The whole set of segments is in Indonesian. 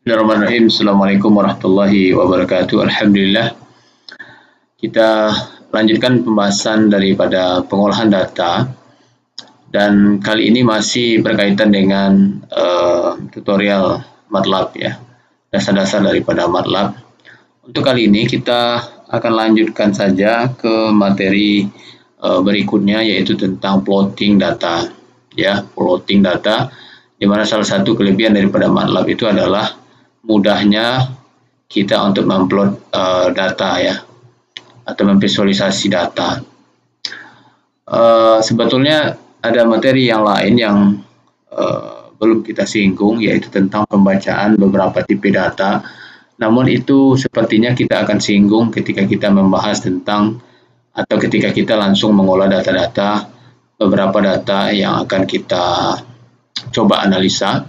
Bismillahirrahmanirrahim. Assalamualaikum warahmatullahi wabarakatuh. Alhamdulillah, kita lanjutkan pembahasan daripada pengolahan data, dan kali ini masih berkaitan dengan tutorial MATLAB ya, dasar-dasar daripada MATLAB. Untuk kali ini kita akan lanjutkan saja ke materi berikutnya, yaitu tentang plotting data ya, plotting data, di mana salah satu kelebihan daripada MATLAB itu adalah mudahnya kita untuk memplot data ya, atau memvisualisasi data. Sebetulnya ada materi yang lain yang belum kita singgung, yaitu tentang pembacaan beberapa tipe data. Namun itu sepertinya kita akan singgung ketika kita membahas tentang, atau ketika kita langsung mengolah data-data, beberapa data yang akan kita coba analisa.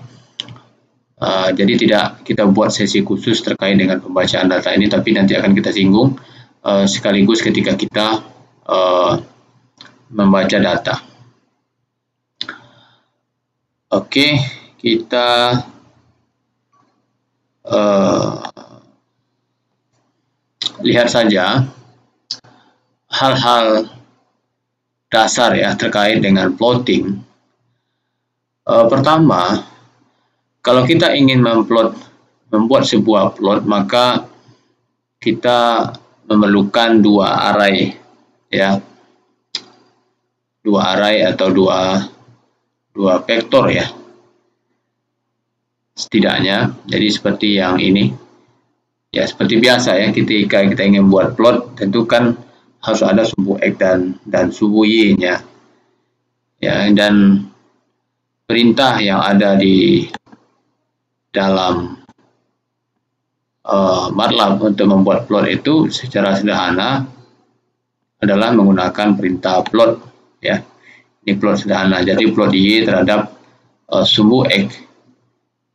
Jadi tidak kita buat sesi khusus terkait dengan pembacaan data ini, tapi nanti akan kita singgung sekaligus ketika kita membaca data. Oke, kita lihat saja hal-hal dasar ya terkait dengan plotting. Pertama, kalau kita ingin membuat sebuah plot, maka kita memerlukan dua array ya, dua array atau dua vektor ya, setidaknya. Jadi seperti yang ini ya, seperti biasa ya, ketika kita ingin buat plot tentu kan harus ada sumbu X dan sumbu Y nya ya, dan perintah yang ada di dalam MATLAB untuk membuat plot itu secara sederhana adalah menggunakan perintah plot ya. Ini plot sederhana, jadi plot Y terhadap sumbu X.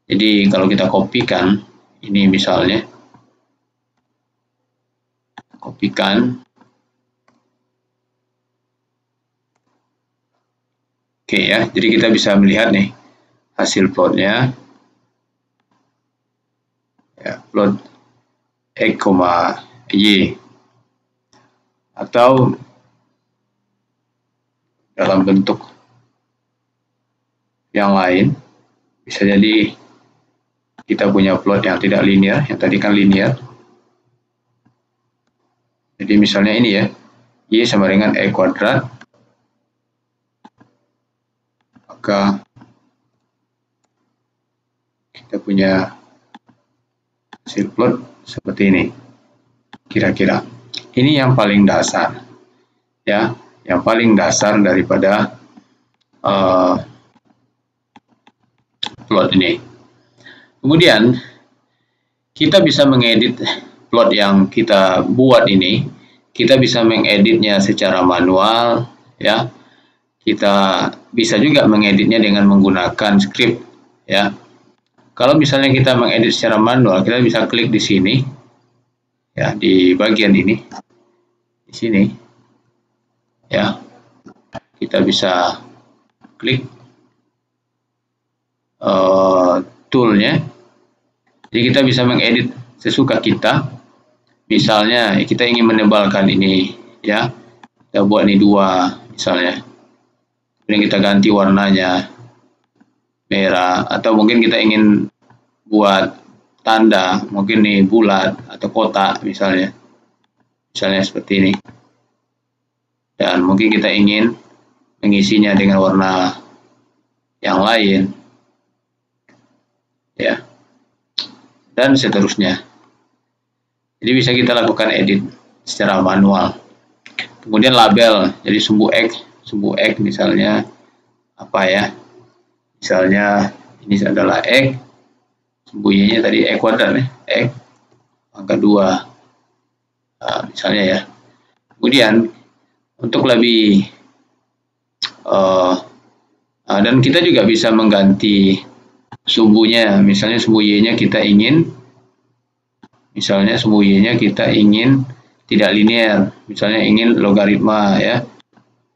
Jadi kalau kita kopikan ini, misalnya kopikan, oke ya, jadi kita bisa melihat nih hasil plotnya ya, plot X, Y, atau dalam bentuk yang lain. Bisa jadi kita punya plot yang tidak linear, yang tadi kan linear. Jadi misalnya ini ya, Y sama dengan X kuadrat, maka kita punya hasil plot seperti ini kira-kira. Ini yang paling dasar ya, yang paling dasar daripada plot ini. Kemudian kita bisa mengedit plot yang kita buat ini. Kita bisa mengeditnya secara manual ya. Kita bisa juga mengeditnya dengan menggunakan script ya. Kalau misalnya kita mengedit secara manual, kita bisa klik di sini ya, di bagian ini, di sini ya, kita bisa klik toolnya. Jadi kita bisa mengedit sesuka kita. Misalnya kita ingin menebalkan ini ya, kita buat ini 2 misalnya, kemudian kita ganti warnanya merah, atau mungkin kita ingin buat tanda, mungkin nih bulat atau kotak misalnya seperti ini, dan mungkin kita ingin mengisinya dengan warna yang lain ya, dan seterusnya. Jadi bisa kita lakukan edit secara manual. Kemudian label, jadi sumbu X misalnya apa ya, misalnya ini adalah X, sumbu Y-nya tadi X kuadrat ya, X pangkat 2 misalnya ya. Kemudian untuk lebih dan kita juga bisa mengganti sumbunya. Misalnya sumbu Y-nya kita ingin, misalnya sumbu Y-nya kita ingin tidak linear, misalnya ingin logaritma ya,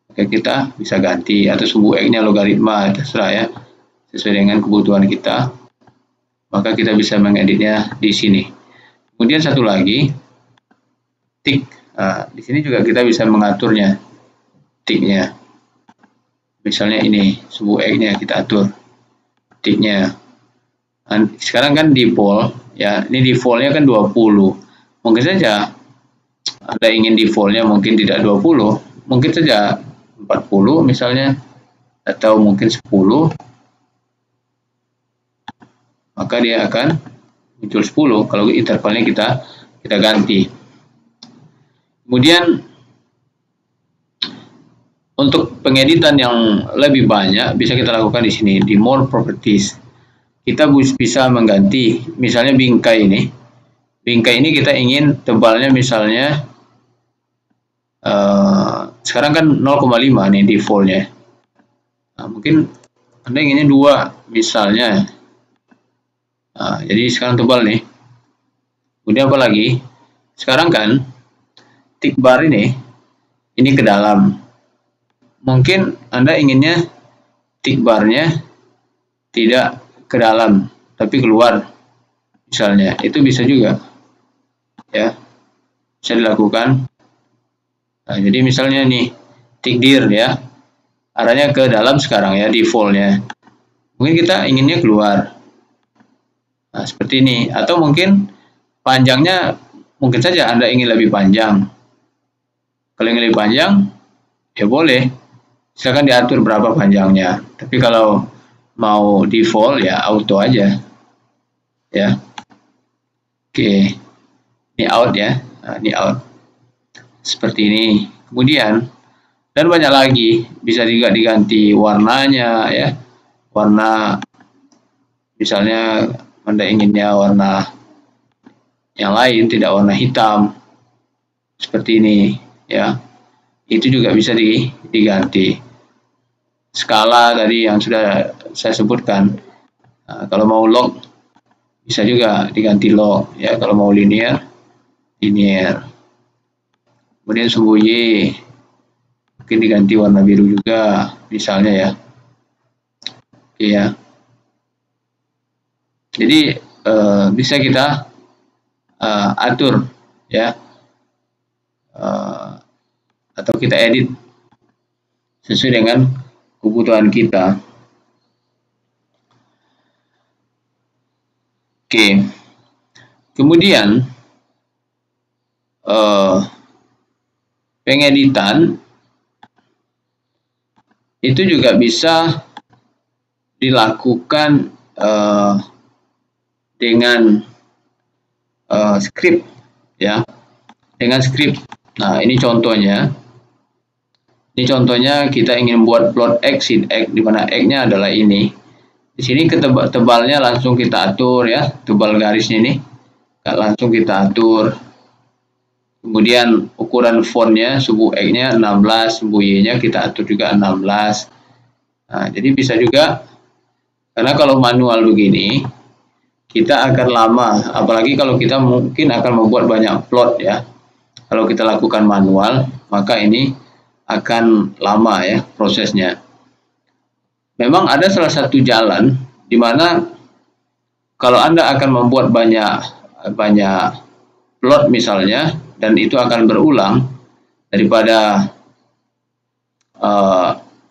maka kita bisa ganti, atau sumbu X-nya logaritma, terserah ya, sesuai dengan kebutuhan kita. maka kita bisa mengeditnya di sini. Kemudian satu lagi, tick. Nah, di sini juga kita bisa mengaturnya, ticknya. Misalnya ini, subuh egg-nya kita atur, ticknya. Sekarang kan default, ya, ini defaultnya kan 20. Mungkin saja Anda ingin defaultnya mungkin tidak 20, mungkin saja 40 misalnya, atau mungkin 10, maka dia akan muncul 10 kalau intervalnya kita ganti. Kemudian untuk pengeditan yang lebih banyak bisa kita lakukan di sini di more properties. Kita bisa mengganti misalnya bingkai ini. Bingkai ini kita ingin tebalnya misalnya sekarang kan 0,5 nih defaultnya. Nah, mungkin Anda inginnya 2 misalnya. Nah, jadi sekarang tebal nih. Kemudian apa lagi? Sekarang kan tick bar ini ke dalam. Mungkin Anda inginnya tick barnya tidak ke dalam, tapi keluar. Misalnya, itu bisa juga. Ya. Bisa dilakukan. Nah, jadi misalnya nih, tick dir ya. Arahnya ke dalam sekarang ya, defaultnya. Mungkin kita inginnya keluar. Nah, seperti ini. Atau mungkin panjangnya mungkin saja Anda ingin lebih panjang. Kalau ingin lebih panjang, ya boleh. Silakan diatur berapa panjangnya. Tapi kalau mau default ya auto aja. Ya. Oke. Ini out ya. Nah, ini out. Seperti ini. Kemudian dan banyak lagi, bisa juga diganti warnanya ya. Warna misalnya Anda inginnya warna yang lain, tidak warna hitam. Seperti ini ya. Itu juga bisa diganti. Skala tadi yang sudah saya sebutkan. Nah, kalau mau log bisa juga diganti log ya. Kalau mau linear, linear. Kemudian sumbu Y mungkin diganti warna biru juga misalnya ya. Oke ya. Jadi bisa kita atur ya, atau kita edit sesuai dengan kebutuhan kita. Oke. Kemudian pengeditan itu juga bisa dilakukan dengan script ya, dengan script. Nah, ini contohnya. Ini contohnya kita ingin buat plot X, sin X, di mana X-nya adalah ini. Di sini tebalnya langsung kita atur ya, tebal garisnya ini. Langsung kita atur. Kemudian ukuran fontnya, subuh X-nya 16, subuh Y-nya kita atur juga 16. Nah, jadi bisa juga, karena kalau manual begini, kita akan lama, apalagi kalau kita mungkin akan membuat banyak plot ya. Kalau kita lakukan manual, maka ini akan lama ya prosesnya. Memang ada salah satu jalan di mana kalau Anda akan membuat banyak plot misalnya, dan itu akan berulang daripada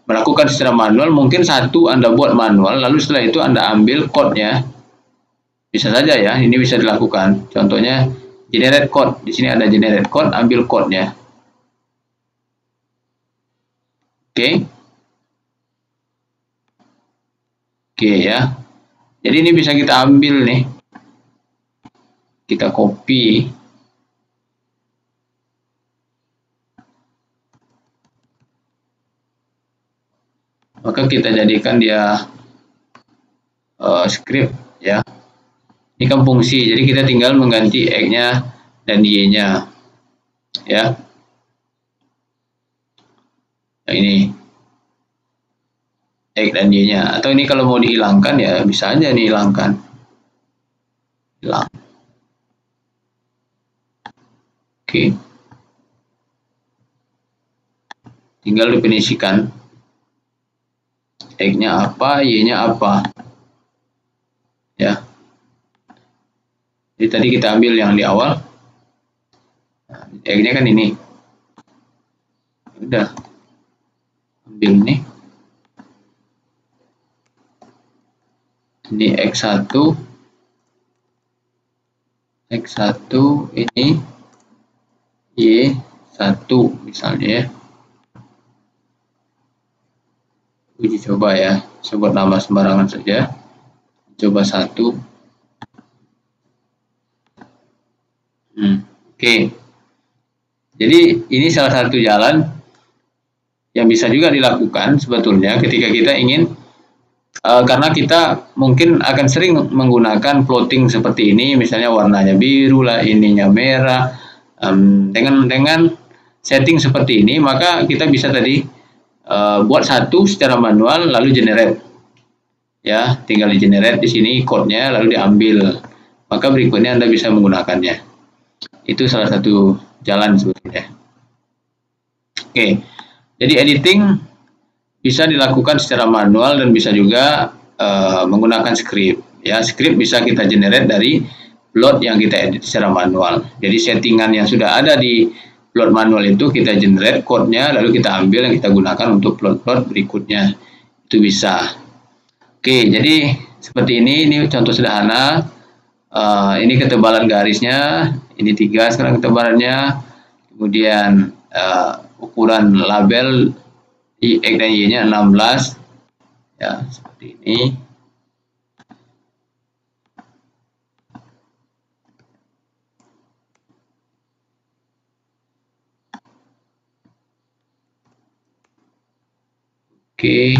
melakukan secara manual, mungkin satu Anda buat manual, lalu setelah itu Anda ambil code-nya. Bisa saja ya, ini bisa dilakukan. Contohnya generate code. Di sini ada generate code, ambil code-nya. Oke. Oke ya. Jadi ini bisa kita ambil nih. Kita copy. Maka kita jadikan dia script ya. Ini kan fungsi, jadi kita tinggal mengganti X-nya dan Y-nya ya. Nah, ini X dan Y-nya. Atau ini kalau mau dihilangkan ya bisa aja dihilangkan. Hilang. Oke. Tinggal definisikan X-nya apa, Y-nya apa. Ya. Jadi tadi kita ambil yang di awal. Nah, X-nya kan ini. Udah. Ambil ini. Ini X1. X1 ini Y1 misalnya ya. Uji coba ya. Sebut nama sembarangan saja. Coba 1. Oke. Jadi ini salah satu jalan yang bisa juga dilakukan sebetulnya ketika kita ingin karena kita mungkin akan sering menggunakan plotting seperti ini, misalnya warnanya biru lah, ininya merah. Dengan setting seperti ini, maka kita bisa tadi buat satu secara manual lalu generate. Ya, tinggal di generate di sini code-nya lalu diambil. Maka berikutnya Anda bisa menggunakannya. Itu salah satu jalan sebetulnya. Oke. Jadi editing bisa dilakukan secara manual dan bisa juga menggunakan script. Ya, script bisa kita generate dari plot yang kita edit secara manual. Jadi settingan yang sudah ada di plot manual itu kita generate code-nya lalu kita ambil yang kita gunakan untuk plot-plot berikutnya. Itu bisa. Oke, jadi seperti ini contoh sederhana. Ini ketebalan garisnya, ini 3 sekarang ketebalannya. Kemudian ukuran label X dan Y-nya 16. Ya, seperti ini. Oke.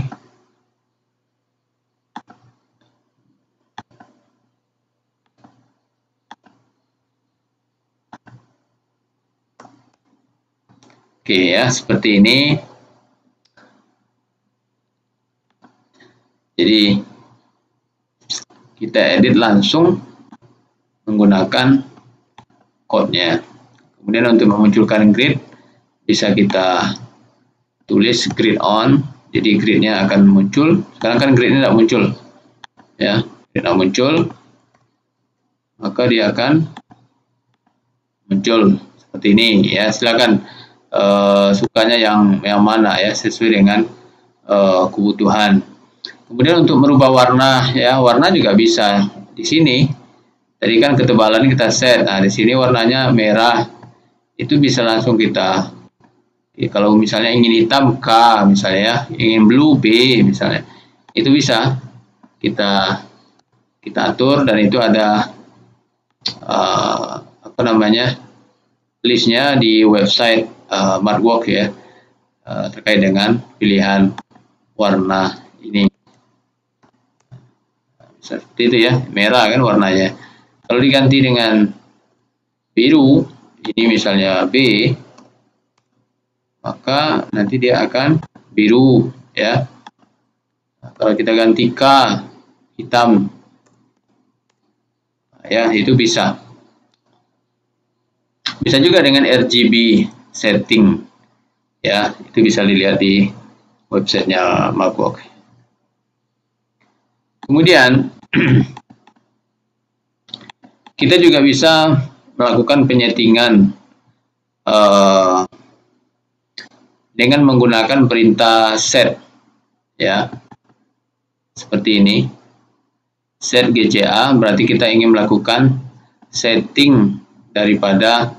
Oke ya, seperti ini. Jadi kita edit langsung menggunakan code-nya. Kemudian untuk memunculkan grid bisa kita tulis grid on. Jadi gridnya akan muncul. Sekarang kan gridnya tidak muncul. Ya, tidak muncul. Maka dia akan muncul seperti ini ya. Silakan sukanya yang mana ya, sesuai dengan kebutuhan. Kemudian untuk merubah warna ya, warna juga bisa di sini. Tadi kan ketebalan kita set. Nah, di sini warnanya merah. Itu bisa langsung kita ya, kalau misalnya ingin hitam K misalnya ya, ingin blue B misalnya. Itu bisa kita atur dan itu ada apa namanya? Listnya di website Markwork ya, terkait dengan pilihan warna ini. Seperti itu ya, merah kan warnanya. Kalau diganti dengan biru, ini misalnya B, maka nanti dia akan biru ya. Kalau kita ganti K, hitam, ya itu bisa. Bisa juga dengan RGB setting, ya itu bisa dilihat di websitenya Markwork. Kemudian kita juga bisa melakukan penyetingan dengan menggunakan perintah set, ya seperti ini. Set GCA berarti kita ingin melakukan setting daripada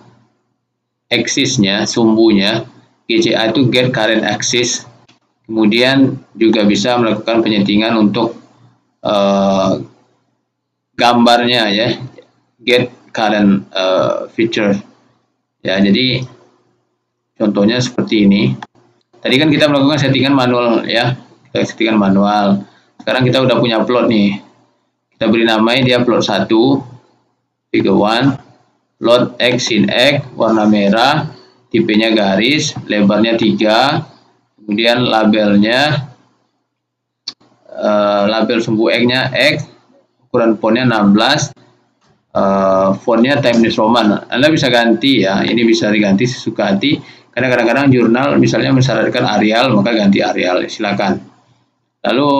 axisnya, sumbunya. GCA itu get current axis. Kemudian juga bisa melakukan penyetingan untuk gambarnya ya, get current feature ya. Jadi contohnya seperti ini. Tadi kan kita melakukan settingan manual ya, kita settingan manual. Sekarang kita udah punya plot nih, kita beri namanya dia plot 1 figure 1, plot X sin X, warna merah, tipenya garis, lebarnya 3, kemudian labelnya label sumbu X-nya X, ukuran fontnya 16, fontnya Times New Roman. Anda bisa ganti ya, ini bisa diganti sesuka hati. Karena kadang-kadang jurnal misalnya mensyaratkan Arial, maka ganti Arial, silakan. Lalu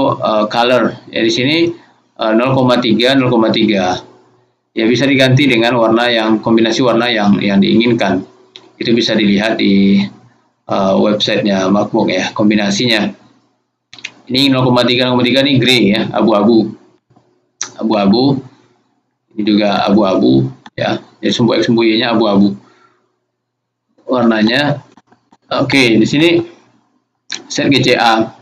color, ya di sini 0,3 0,3. ya bisa diganti dengan warna yang kombinasi warna yang diinginkan. Itu bisa dilihat di websitenya MacBook ya, kombinasinya. Ini 0,3 ini grey ya, abu-abu. Abu-abu. Ini juga abu-abu ya. Jadi semua X semua Y-nya abu-abu. Warnanya oke, di sini set GCA.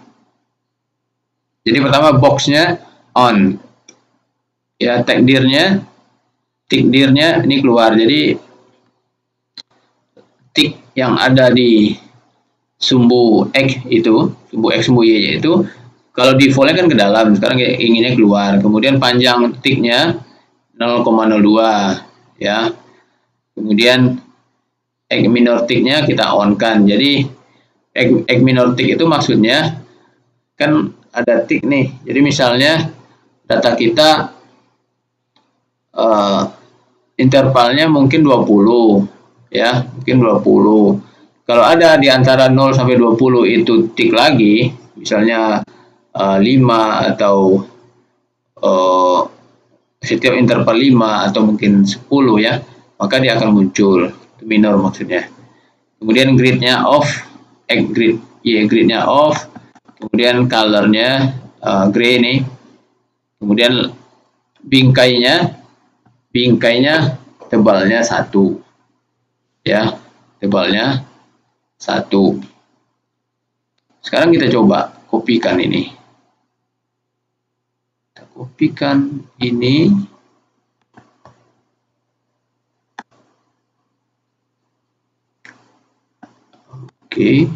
Jadi pertama boxnya on. Ya, takdirnya ini keluar. Jadi tik yang ada di sumbu X itu, sumbu X sumbu Y itu kalau defaultnya kan ke dalam, sekarang inginnya keluar. Kemudian panjang tiknya 0,02 ya. Kemudian X minor tiknya kita on kan. Jadi X minor tik itu maksudnya kan ada tik nih. Jadi misalnya data kita intervalnya mungkin 20 ya, mungkin 20. Kalau ada di antara 0 sampai 20 itu tik lagi, misalnya 5 atau setiap interval 5 atau mungkin 10 ya, maka dia akan muncul. Itu minor maksudnya. Kemudian gridnya off, gridnya off, kemudian colornya gray nih, kemudian bingkainya tebalnya 1 ya, tebalnya 1. Sekarang kita coba kopikan ini, kita kopikan ini. Oke.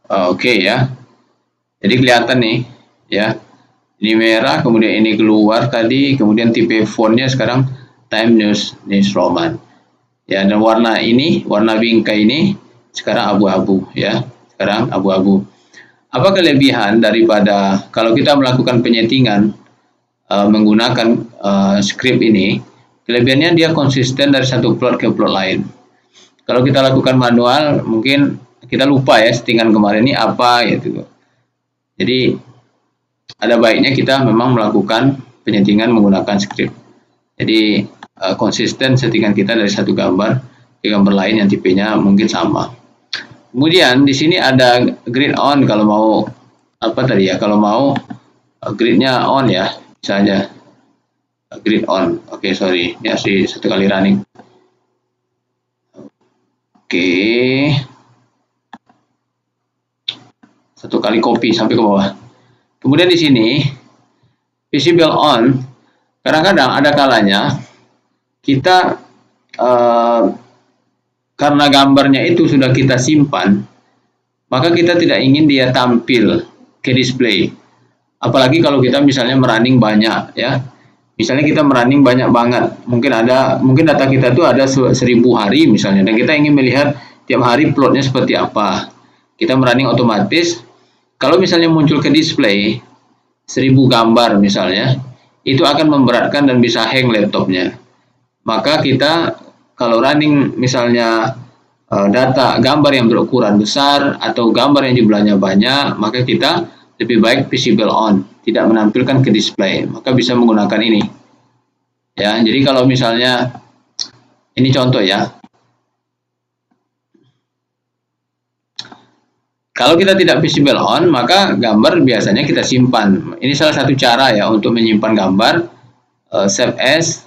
Oke ya. Jadi kelihatan nih ya. Ini merah, kemudian ini keluar tadi, kemudian tipe fontnya sekarang Times New Roman. Ya, dan warna ini, warna bingkai ini sekarang abu-abu ya. Sekarang abu-abu. Apa kelebihan daripada kalau kita melakukan penyetingan menggunakan script ini? Kelebihannya dia konsisten dari satu plot ke plot lain. Kalau kita lakukan manual, mungkin kita lupa ya settingan kemarin ini apa gitu. Jadi ada baiknya kita memang melakukan penyetingan menggunakan script. Jadi konsisten settingan kita dari satu gambar ke gambar lain yang tipenya mungkin sama. Kemudian di sini ada grid on kalau mau apa tadi ya, kalau mau gridnya on ya, bisa aja grid on. Oke, sorry, ini asli satu kali running. Oke, satu kali copy sampai ke bawah. Kemudian di sini visible on, kadang-kadang ada kalanya kita karena gambarnya itu sudah kita simpan, maka kita tidak ingin dia tampil ke display. Apalagi kalau kita misalnya merunning banyak ya. Misalnya kita merunning banyak banget, mungkin data kita itu ada 1000 hari misalnya, dan kita ingin melihat tiap hari plotnya seperti apa. Kita merunning otomatis, kalau misalnya muncul ke display 1000 gambar misalnya, itu akan memberatkan dan bisa hang laptopnya. Maka kita kalau running misalnya data gambar yang berukuran besar atau gambar yang jumlahnya banyak, maka kita lebih baik visible on, tidak menampilkan ke display, maka bisa menggunakan ini ya. Jadi kalau misalnya ini contoh ya, kalau kita tidak visible on, maka gambar biasanya kita simpan. Ini salah satu cara ya untuk menyimpan gambar, save as,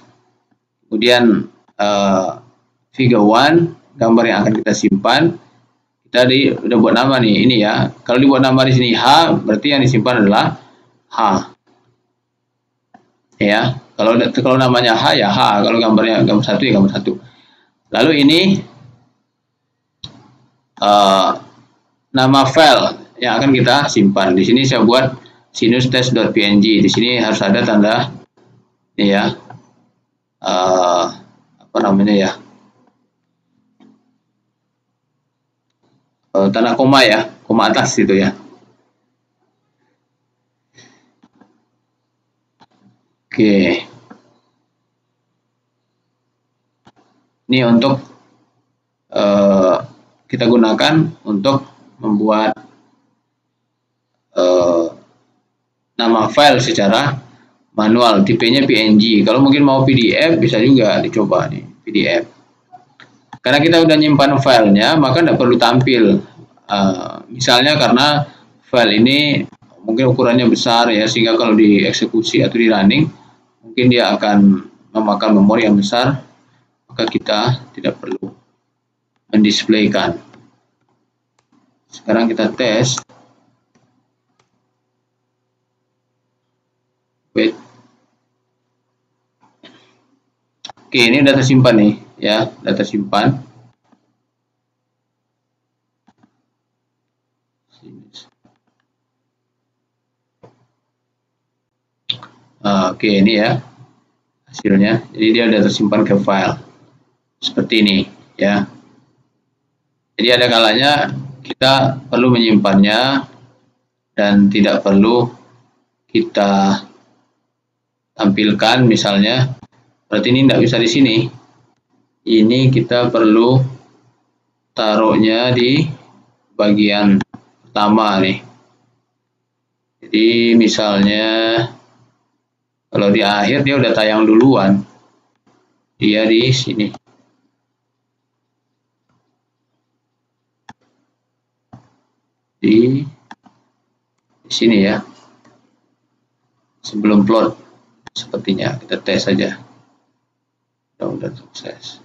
kemudian figure one, gambar yang akan kita simpan. Tadi udah buat nama nih, ini ya. Kalau dibuat nama di sini H, berarti yang disimpan adalah H. Ya, kalau namanya H ya H, kalau gambarnya gambar satu ya gambar satu. Lalu ini nama file yang akan kita simpan. Di sini saya buat sinus-test.png. Di sini harus ada tanda ini ya. Apa namanya ya? Tanda koma ya, koma atas itu ya. Oke. Ini untuk kita gunakan untuk membuat nama file secara manual, tipenya PNG. Kalau mungkin mau PDF bisa juga dicoba nih PDF. Karena kita udah nyimpan filenya, maka tidak perlu tampil. Misalnya karena file ini mungkin ukurannya besar ya, sehingga kalau dieksekusi atau di running mungkin dia akan memakan memori yang besar, maka kita tidak perlu mendisplaykan. Sekarang kita tes. Wait. Oke, ini udah tersimpan nih ya, udah tersimpan. Oke, ini ya hasilnya. Jadi dia udah tersimpan ke file seperti ini ya. Jadi ada kalanya kita perlu menyimpannya dan tidak perlu kita tampilkan, misalnya berarti ini tidak bisa di sini. Ini kita perlu taruhnya di bagian pertama nih. Jadi misalnya kalau di akhir dia udah tayang duluan, dia di sini. Di sini ya. Sebelum plot sepertinya, kita tes saja. Udah sukses.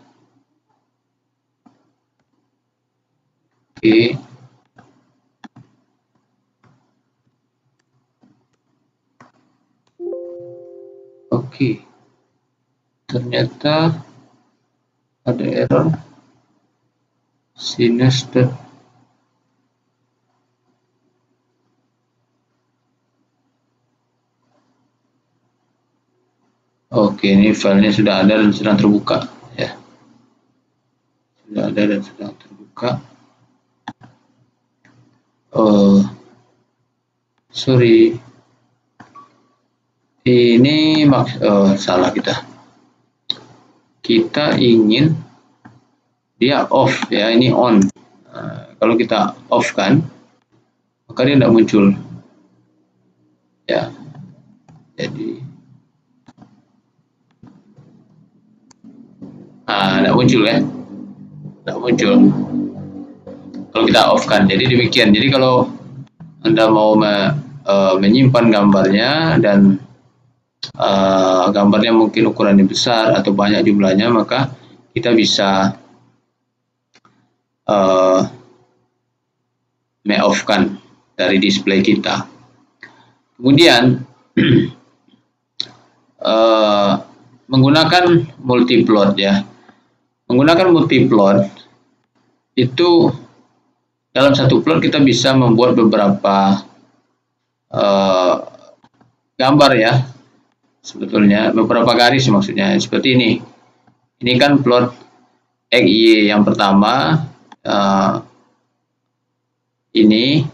Oke. Oke. Ternyata ada error. Sinus. Oke, ini filenya sudah ada dan sedang terbuka ya. Sudah ada dan sedang terbuka. Oh, sorry. Ini salah kita. Kita ingin dia off ya, ini on. Kalau kita off kan, maka dia tidak muncul. Ya. Jadi tidak muncul ya. Tidak muncul. Kalau kita off kan. Jadi demikian. Jadi kalau Anda mau menyimpan gambarnya dan gambarnya mungkin ukurannya besar atau banyak jumlahnya, maka kita bisa me-off-kan dari display kita. Kemudian menggunakan multiplot ya. Menggunakan multiplot itu dalam satu plot kita bisa membuat beberapa gambar ya. Sebetulnya beberapa garis maksudnya seperti ini. Ini kan plot XY yang pertama, ini.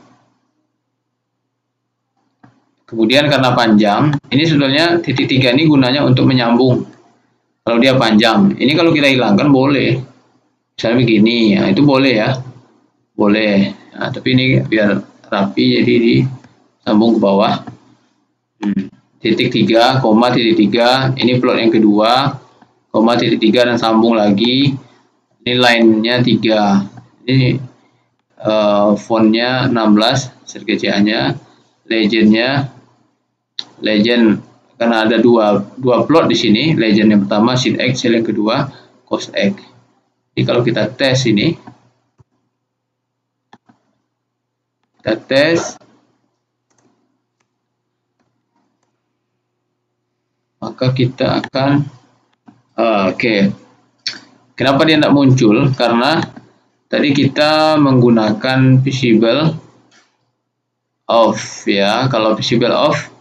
Kemudian karena panjang, ini sebetulnya titik 3 ini gunanya untuk menyambung. Kalau dia panjang, ini kalau kita hilangkan boleh. Misalnya begini, ya, itu boleh ya. Boleh. Nah, tapi ini biar rapi jadi disambung ke bawah. Titik 3, koma titik 3, ini plot yang kedua, koma titik 3 dan sambung lagi. Ini line-nya 3. Ini fontnya 16, CTRL-nya, legend karena ada dua plot di sini, legend yang pertama sin X, yang kedua cos X. Jadi kalau kita tes ini, kita tes, maka kita akan oke. Kenapa dia tidak muncul? Karena tadi kita menggunakan visible off ya. Kalau visible off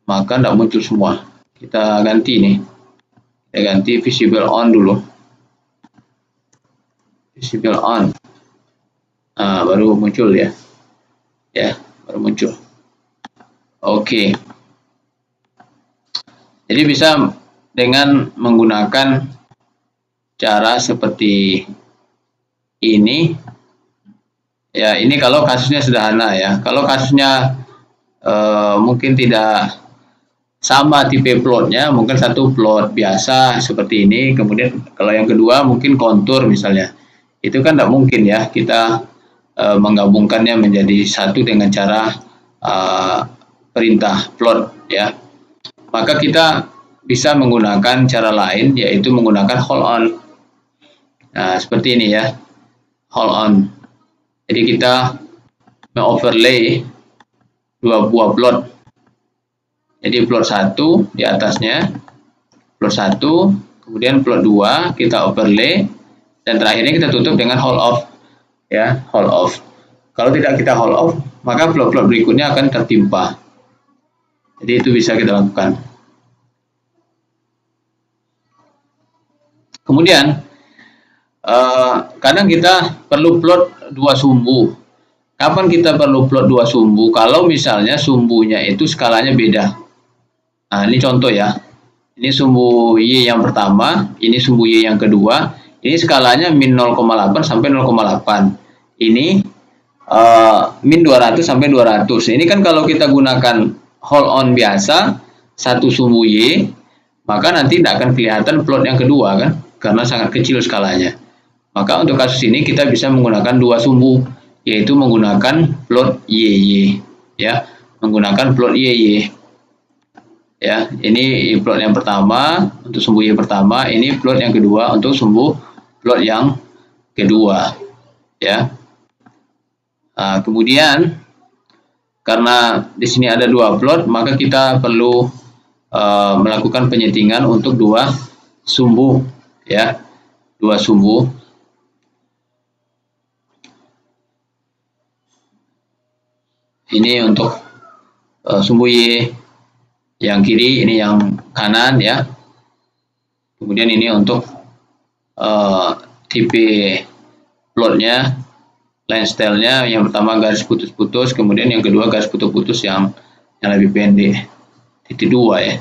maka tidak muncul semua. Kita ganti nih. Kita ganti visible on dulu. Visible on. Baru muncul ya. Ya, baru muncul. Oke. Jadi bisa dengan menggunakan cara seperti ini. Ya, ini kalau kasusnya sederhana ya. Kalau kasusnya mungkin tidak sama tipe plotnya, mungkin satu plot biasa seperti ini, kemudian kalau yang kedua mungkin kontur misalnya, itu kan tidak mungkin ya kita menggabungkannya menjadi satu dengan cara perintah plot ya. Maka kita bisa menggunakan cara lain, yaitu menggunakan hold on. Nah, seperti ini ya, hold on. Jadi kita mengoverlay dua buah plot. Jadi plot 1 di atasnya, plot 1, kemudian plot 2 kita overlay, dan terakhirnya kita tutup dengan hold off ya, hold off. Kalau tidak kita hold off, maka plot-plot berikutnya akan tertimpa. Jadi itu bisa kita lakukan. Kemudian kadang kita perlu plot dua sumbu. Kapan kita perlu plot dua sumbu? Kalau misalnya sumbunya itu skalanya beda. Nah, ini contoh ya. Ini sumbu Y yang pertama, ini sumbu Y yang kedua. Ini skalanya min 0,8 sampai 0,8. Ini min 200 sampai 200. Ini kan kalau kita gunakan hold on biasa, satu sumbu Y, maka nanti tidak akan kelihatan plot yang kedua kan, karena sangat kecil skalanya. Maka untuk kasus ini kita bisa menggunakan dua sumbu, yaitu menggunakan plot YY ya, menggunakan plot YY. Ya, ini plot yang pertama untuk sumbu Y pertama, ini plot yang kedua untuk sumbu plot yang kedua ya. Nah, kemudian karena di sini ada dua plot, maka kita perlu melakukan penyetingan untuk dua sumbu ya, dua sumbu. Ini untuk sumbu Y yang kiri, ini yang kanan ya. Kemudian ini untuk tipe plotnya, line style-nya, yang pertama garis putus-putus, kemudian yang kedua garis putus-putus yang lebih pendek, titik 2 ya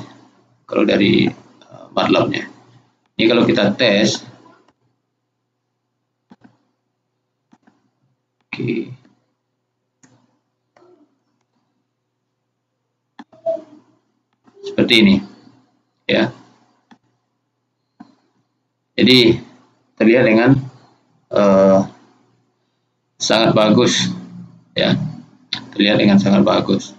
kalau dari MATLAB-nya. Ini kalau kita tes, oke. Seperti ini ya. Jadi terlihat dengan sangat bagus ya, terlihat dengan sangat bagus.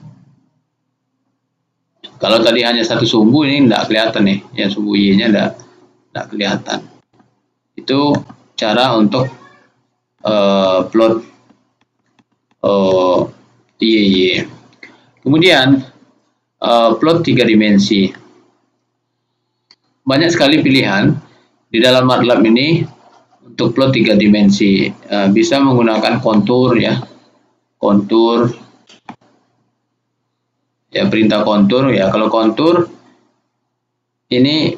Kalau tadi hanya satu sumbu, ini tidak kelihatan nih, yang sumbu Y-nya tidak kelihatan. Itu cara untuk plot YY. Kemudian plot 3 dimensi. Banyak sekali pilihan di dalam MATLAB ini untuk plot 3 dimensi. Bisa menggunakan kontur ya, kontur ya, perintah kontur ya. Kalau kontur ini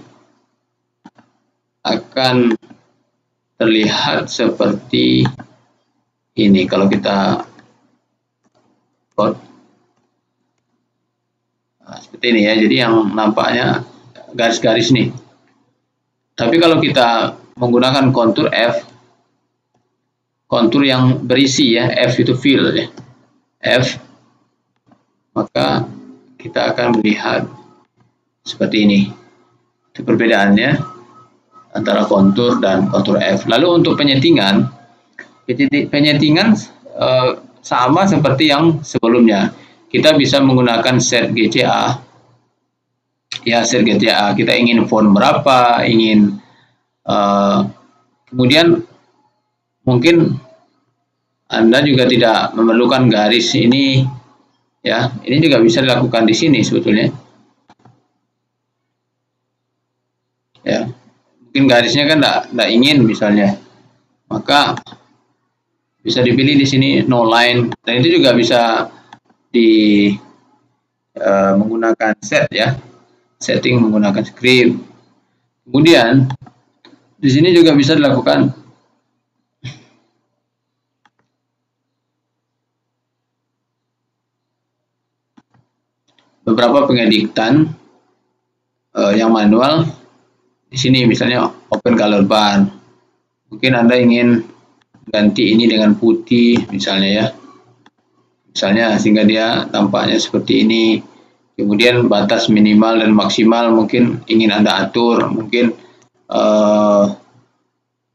akan terlihat seperti ini kalau kita plot. Nah, seperti ini ya, jadi yang nampaknya garis-garis nih. Tapi kalau kita menggunakan kontur F, kontur yang berisi ya, F itu fill ya, F, maka kita akan melihat seperti ini. Itu perbedaannya antara kontur dan kontur F. Lalu untuk penyetingan sama seperti yang sebelumnya. Kita bisa menggunakan set GCA ya, set GCA. Kita ingin font berapa, ingin kemudian mungkin Anda juga tidak memerlukan garis ini ya. Ini juga bisa dilakukan di sini sebetulnya ya. Mungkin garisnya kan tidak ingin misalnya, maka bisa dipilih di sini no line, dan itu juga bisa menggunakan set ya, setting menggunakan script. Kemudian di sini juga bisa dilakukan beberapa pengeditan yang manual. Di sini misalnya open color bar, mungkin Anda ingin ganti ini dengan putih misalnya ya, misalnya, sehingga dia tampaknya seperti ini. Kemudian batas minimal dan maksimal mungkin ingin Anda atur, mungkin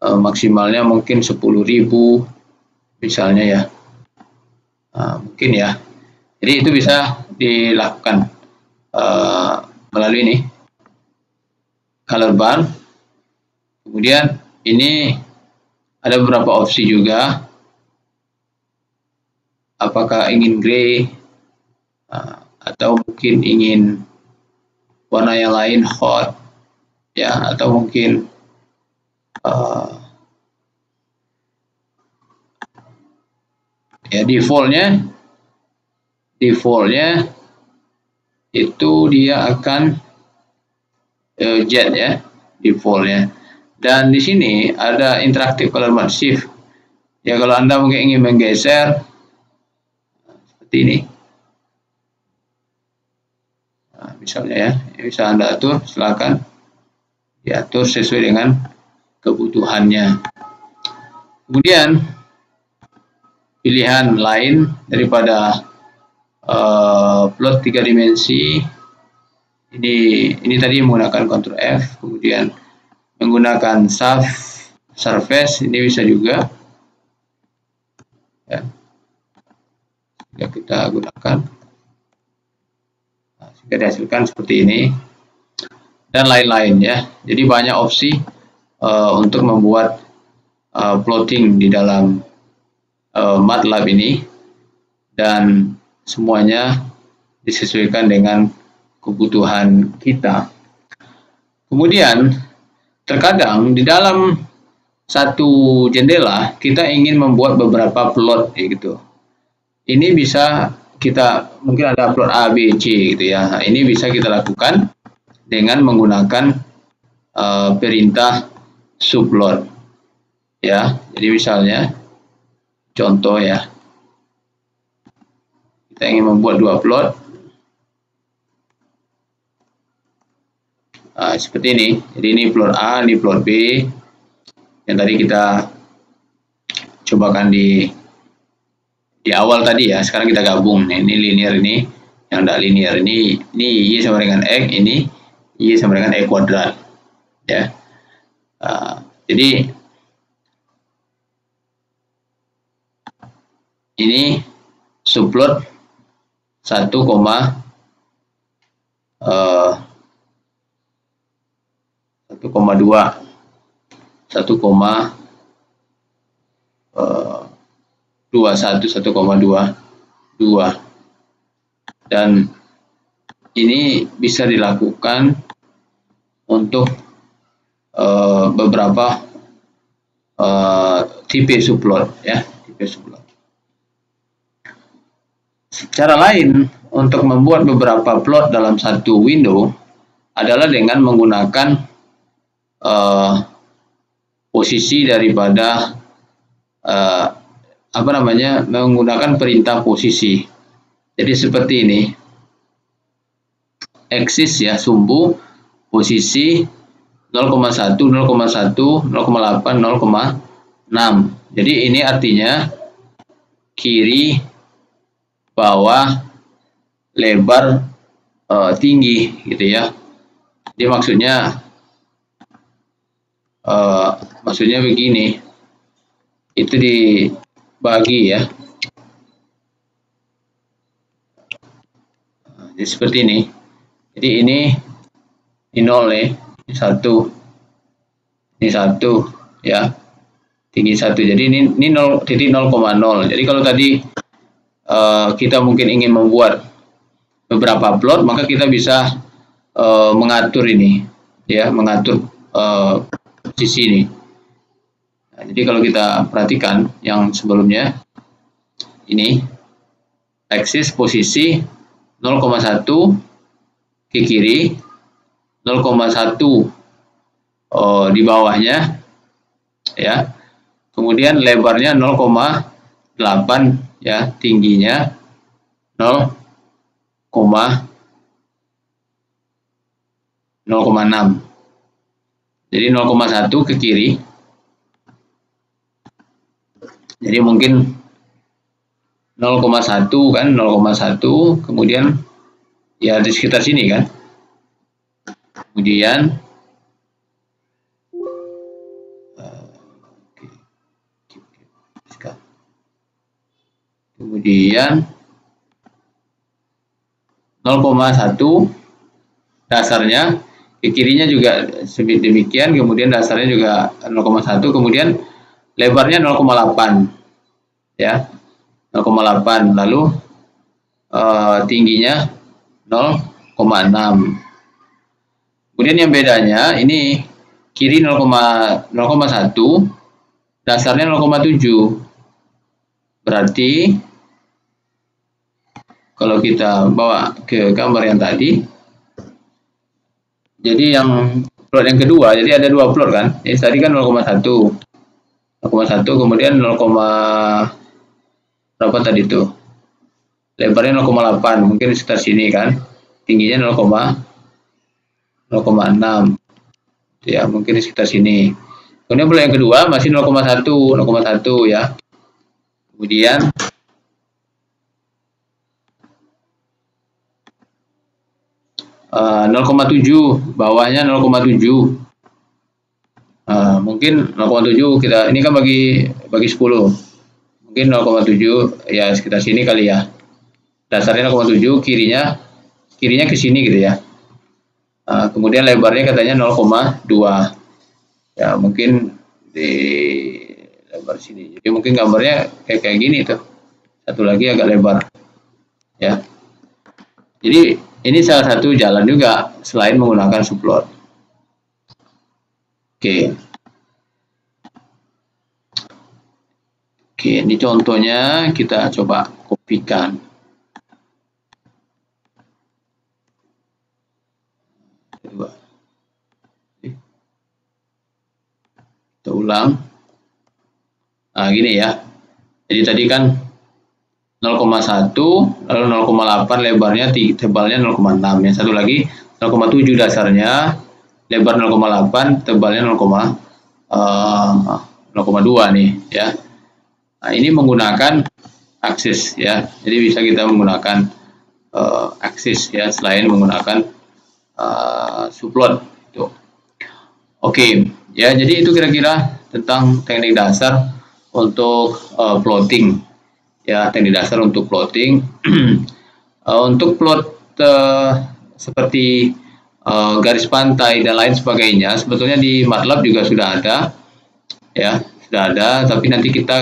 maksimalnya mungkin 10.000 misalnya ya, mungkin ya. Jadi itu bisa dilakukan melalui ini color bar. Kemudian ini ada beberapa opsi juga, apakah ingin gray atau mungkin ingin warna yang lain, hot ya, atau mungkin ya defaultnya itu dia akan jet ya, defaultnya. Dan di sini ada interactive color mode shift ya, kalau Anda mungkin ingin menggeser seperti ini, misalnya ya, bisa Anda atur, silakan diatur sesuai dengan kebutuhannya. Kemudian pilihan lain daripada plot 3 dimensi ini tadi menggunakan Ctrl F, kemudian menggunakan surface, ini bisa juga ya, kita gunakan sehingga dihasilkan seperti ini dan lain-lain ya. Jadi banyak opsi untuk membuat plotting di dalam MATLAB ini, dan semuanya disesuaikan dengan kebutuhan kita. Kemudian terkadang di dalam satu jendela kita ingin membuat beberapa plot gitu. Ini bisa kita, mungkin ada plot A, B, C gitu ya. Nah, ini bisa kita lakukan dengan menggunakan perintah subplot ya. Jadi misalnya contoh ya, kita ingin membuat dua plot seperti ini. Jadi ini plot A, ini plot B yang tadi kita cobakan di awal tadi ya. Sekarang kita gabung. Nah, ini linear, ini yang tidak linear, ini Y sama dengan X, ini Y sama dengan E kuadrat ya. Jadi ini subplot 1,2 dan ini bisa dilakukan untuk beberapa tipe subplot ya, tipe subplot. Cara lain untuk membuat beberapa plot dalam satu window adalah dengan menggunakan posisi daripada menggunakan perintah posisi. Jadi seperti ini, axis ya, sumbu, posisi 0,1, 0,1, 0,8, 0,6. Jadi ini artinya kiri, bawah, lebar, tinggi gitu ya. Jadi maksudnya begini, itu dibagi ya. Jadi seperti ini. Jadi ini 0 ya, ini 1, ini 1 ya, tinggi 1. Jadi ini 0,0. Jadi kalau tadi kita mungkin ingin membuat beberapa plot, maka kita bisa mengatur ini ya, mengatur posisi ini. Nah, jadi kalau kita perhatikan yang sebelumnya, ini axis posisi 0,1 ke kiri, 0,1 di bawahnya ya, kemudian lebarnya 0,8 ya, tingginya 0,6. Jadi 0,1 ke kiri. Jadi mungkin 0,1 kan, 0,1, kemudian ya di sekitar sini kan. Kemudian kemudian 0,1 dasarnya, ke kirinya juga demikian, kemudian dasarnya juga 0,1, kemudian lebarnya 0,8 ya, 0,8, lalu tingginya 0,6. Kemudian yang bedanya ini kiri 0,1, dasarnya 0,7. Berarti kalau kita bawa ke gambar yang tadi, jadi yang plot yang kedua, jadi ada dua plot kan. Ini tadi kan 0,1, kemudian 0, berapa tadi tuh? Lebarnya 0,8, mungkin sekitar sini kan. Tingginya 0,6. Ya, mungkin di sekitar sini. Kemudian plot yang kedua masih 0,1 ya. Kemudian 0,7, bawahnya 0,7. Mungkin 0,7 kita ini kan bagi 10. Mungkin 0,7 ya sekitar sini kali ya. Dasarnya 0,7, kirinya ke sini gitu ya. Kemudian lebarnya katanya 0,2. Ya, mungkin di lebar sini. Jadi mungkin gambarnya kayak gini tuh. Satu lagi agak lebar. Ya. Jadi ini salah satu jalan juga selain menggunakan subplot. Oke. Oke, ini contohnya kita coba kopikan. Coba. Kita ulang. Nah, gini ya. Jadi tadi kan 0,1, lalu 0,8 lebarnya, tebalnya 0,6. Yang satu lagi 0,7 dasarnya, lebar 0,8, tebalnya 0,2 nih ya. Nah, ini menggunakan aksis ya. Jadi bisa kita menggunakan aksis ya selain menggunakan subplot. Oke, ya jadi itu kira-kira tentang teknik dasar untuk plotting. Ya, teknik dasar untuk plotting. Untuk plot seperti garis pantai dan lain sebagainya, sebetulnya di MATLAB juga sudah ada. Ya, sudah ada, tapi nanti kita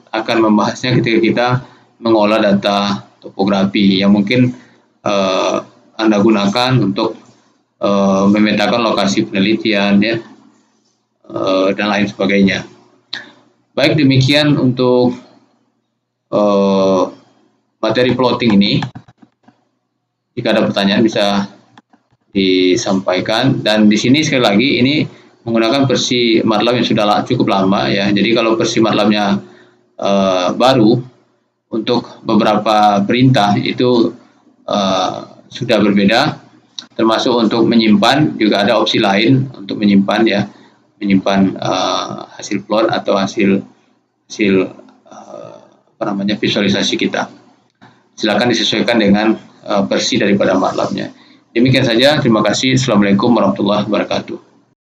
akan membahasnya ketika kita mengolah data topografi yang mungkin Anda gunakan untuk memetakan lokasi penelitian ya dan lain sebagainya. Baik, demikian untuk materi plotting ini. Jika ada pertanyaan bisa disampaikan, dan di sini sekali lagi ini menggunakan versi MATLAB yang sudah cukup lama ya. Jadi kalau versi MATLAB-nya baru, untuk beberapa perintah itu sudah berbeda, termasuk untuk menyimpan juga ada opsi lain untuk menyimpan ya, menyimpan hasil plot atau hasil visualisasi kita. Silakan disesuaikan dengan versi daripada MATLAB-nya. Demikian saja, terima kasih. Assalamualaikum warahmatullahi wabarakatuh.